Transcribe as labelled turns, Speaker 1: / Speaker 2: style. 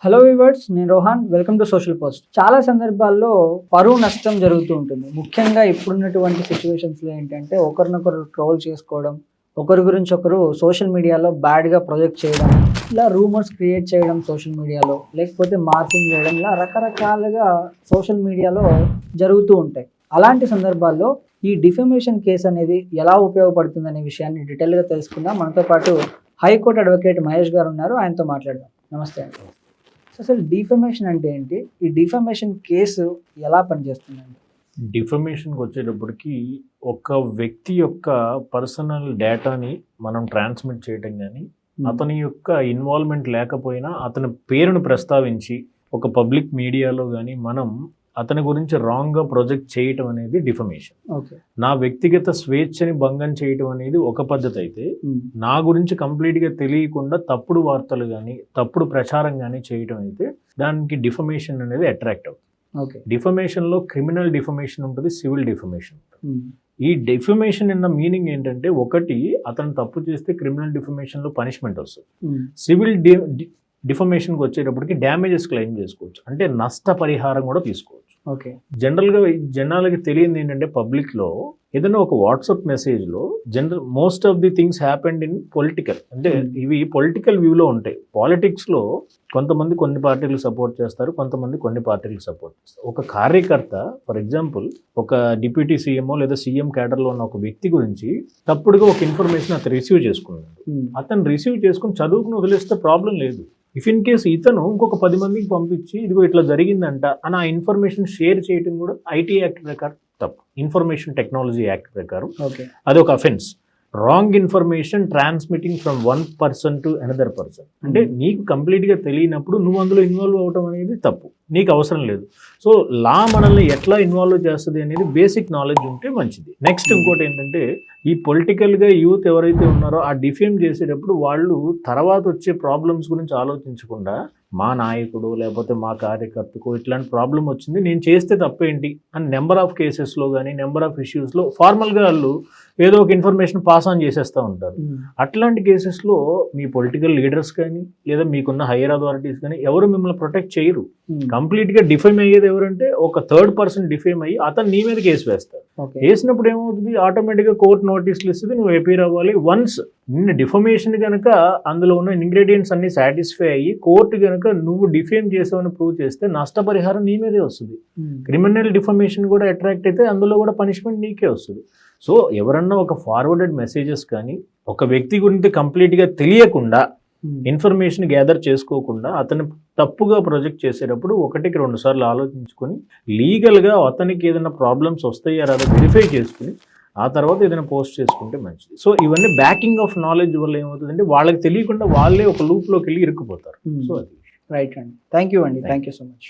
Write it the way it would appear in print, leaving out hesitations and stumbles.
Speaker 1: Hello viewers, నేను Rohan. Welcome to social post. చాలా సందర్భాల్లో పరువు నష్టం జరుగుతూ ఉంటుంది. ముఖ్యంగా ఇప్పుడున్నటువంటి సిచ్యువేషన్స్లో ఏంటంటే ఒకరినొకరు ట్రోల్ చేసుకోవడం, ఒకరి గురించి ఒకరు సోషల్ మీడియాలో బ్యాడ్గా ప్రొజెక్ట్ చేయడం, ఇలా రూమర్స్ క్రియేట్ చేయడం సోషల్ మీడియాలో, లేకపోతే మార్ఫింగ్ చేయడం, ఇలా రకరకాలుగా సోషల్ మీడియాలో జరుగుతూ ఉంటాయి. అలాంటి సందర్భాల్లో ఈ డిఫమేషన్ కేసు అనేది ఎలా ఉపయోగపడుతుందనే విషయాన్ని డీటెయిల్గా తెలుసుకుందాం. మనతో పాటు హైకోర్టు అడ్వకేట్ మహేష్ గారు ఉన్నారు, ఆయనతో మాట్లాడదాం. నమస్తే అండి. అసలు డిఫమేషన్ అంటే ఏంటి? ఈ డిఫమేషన్ కేసు ఎలా పనిచేస్తుందండి?
Speaker 2: డిఫమేషన్కి వచ్చేటప్పటికి ఒక వ్యక్తి యొక్క పర్సనల్ డేటాని మనం ట్రాన్స్మిట్ చేయటం కానీ, అతని యొక్క ఇన్వాల్వ్మెంట్ లేకపోయినా అతని పేరును ప్రస్తావించి ఒక పబ్లిక్ మీడియాలో కానీ మనం అతని గురించి రాంగ్గా ప్రొజెక్ట్ చేయటం అనేది డిఫమేషన్.
Speaker 1: ఓకే.
Speaker 2: నా వ్యక్తిగత స్వేచ్ఛని భంగం చేయటం అనేది ఒక పద్ధతి అయితే, నా గురించి కంప్లీట్గా తెలియకుండా తప్పుడు వార్తలు కానీ తప్పుడు ప్రచారం కానీ చేయటం అయితే దానికి డిఫమేషన్ అనేది అట్రాక్ట్ అవుతుంది.
Speaker 1: ఓకే.
Speaker 2: డిఫమేషన్లో క్రిమినల్ డిఫమేషన్ ఉంటుంది, సివిల్ డిఫమేషన్ ఉంటుంది. ఈ డిఫమేషన్ అన్న మీనింగ్ ఏంటంటే, ఒకటి అతను తప్పు చేస్తే క్రిమినల్ డిఫమేషన్లో పనిష్మెంట్ వస్తుంది. సివిల్ డిఫమేషన్కి వచ్చేటప్పటికి డ్యామేజెస్ క్లెయిమ్ చేసుకోవచ్చు, అంటే నష్టపరిహారం కూడా తీసుకోవచ్చు.
Speaker 1: ఓకే.
Speaker 2: జనరల్గా జనాలకి తెలియదు ఏంటంటే, పబ్లిక్లో ఏదైనా ఒక వాట్సాప్ మెసేజ్లో most of the things happened in political, అంటే ఇవి పొలిటికల్ వ్యూలో ఉంటాయి. పాలిటిక్స్లో కొంతమంది కొన్ని పార్టీలకు సపోర్ట్ చేస్తారు, కొంతమంది కొన్ని పార్టీలకు సపోర్ట్ చేస్తారు. ఒక కార్యకర్త, ఫర్ ఎగ్జాంపుల్ ఒక డిప్యూటీ సీఎంఓ లేదా సీఎం క్యాడర్లో ఉన్న ఒక వ్యక్తి గురించి తప్పుడుగా ఒక ఇన్ఫర్మేషన్ అతను రిసీవ్ చేసుకున్నాడు. అతను రిసీవ్ చేసుకుని చదువుకుని వదిలేస్తే ప్రాబ్లం లేదు. ఇఫ్ ఇన్ కేసు ఇతను ఇంకొక 10 మందికి పంపించి ఇదిగో ఇట్లా జరిగిందంట అని ఆ ఇన్ఫర్మేషన్ షేర్ చేయడం కూడా ఐటీ యాక్ట్ ప్రకారం తప్పు. ఇన్ఫర్మేషన్ టెక్నాలజీ యాక్ట్ ప్రకారం అది ఒక offence. Wrong information transmitting from one person to another person, అంటే నీకు కంప్లీట్గా తెలియనప్పుడు నువ్వు అందులో ఇన్వాల్వ్ అవటం అనేది తప్పు, నీకు అవసరం లేదు. సో లా మనల్ని ఎట్లా ఇన్వాల్వ్ చేస్తుంది అనేది బేసిక్ నాలెడ్జ్ ఉంటే మంచిది. నెక్స్ట్ ఇంకోటి ఏంటంటే, ఈ పొలిటికల్గా యూత్ ఎవరైతే ఉన్నారో ఆ డిఫేమ్ చేసేటప్పుడు వాళ్ళు తర్వాత వచ్చే ప్రాబ్లమ్స్ గురించి ఆలోచించకుండా, మా నాయకుడు లేకపోతే మా కార్యకర్తకు ఇట్లాంటి ప్రాబ్లం వచ్చింది, నేను చేస్తే తప్పేంటి అని నెంబర్ ఆఫ్ కేసెస్లో కానీ నెంబర్ ఆఫ్ ఇష్యూస్లో ఫార్మల్గా వాళ్ళు ఏదో ఒక ఇన్ఫర్మేషన్ పాస్ ఆన్ చేసేస్తూ ఉంటారు. అట్లాంటి కేసెస్లో మీ పొలిటికల్ లీడర్స్ కానీ లేదా మీకున్న హైయర్ అథారిటీస్ కానీ ఎవరు మిమ్మల్ని ప్రొటెక్ట్ చేయరు. కంప్లీట్గా డిఫేమ్ అయ్యేది ఎవరంటే ఒక థర్డ్ పర్సన్ డిఫేమ్ అయ్యి అతను నీ మీద కేసు వేస్తారు. వేసినప్పుడు ఏమవుతుంది, ఆటోమేటిక్గా కోర్టు నోటీసులు ఇస్తుంది, నువ్వు అపీర్ అవ్వాలి. వన్స్ నిన్న డిఫమేషన్ కనుక అందులో ఉన్న ఇంగ్రీడియంట్స్ అన్ని సాటిస్ఫై అయ్యి కోర్టు కనుక నువ్వు డిఫేమ్ చేసావని ప్రూవ్ చేస్తే నష్టపరిహారం నీ మీదే వస్తుంది. క్రిమినల్ డిఫమేషన్ కూడా అట్రాక్ట్ అయితే అందులో కూడా పనిష్మెంట్ నీకే వస్తుంది. సో ఎవరన్నా ఒక ఫార్వర్డెడ్ మెసేజెస్ కానీ ఒక వ్యక్తి గురించి కంప్లీట్గా తెలియకుండా ఇన్ఫర్మేషన్ గ్యాదర్ చేసుకోకుండా అతను తప్పుగా ప్రొజెక్ట్ చేసేటప్పుడు 1-2 సార్లు ఆలోచించుకొని లీగల్గా అతనికి ఏదైనా ప్రాబ్లమ్స్ వస్తాయా రాదో వెరిఫై చేసుకుని ఆ తర్వాత ఏదైనా పోస్ట్ చేసుకుంటే మంచిది. సో ఇవన్నీ బ్యాకింగ్ ఆఫ్ నాలెడ్జ్ వల్ల ఏమవుతుందంటే వాళ్ళకి తెలియకుండా వాళ్ళే ఒక లూప్లోకి వెళ్ళి ఇరుక్కుపోతారు. సో అది
Speaker 1: రైట్ అండి. థ్యాంక్ యూ అండి. Thank you so much.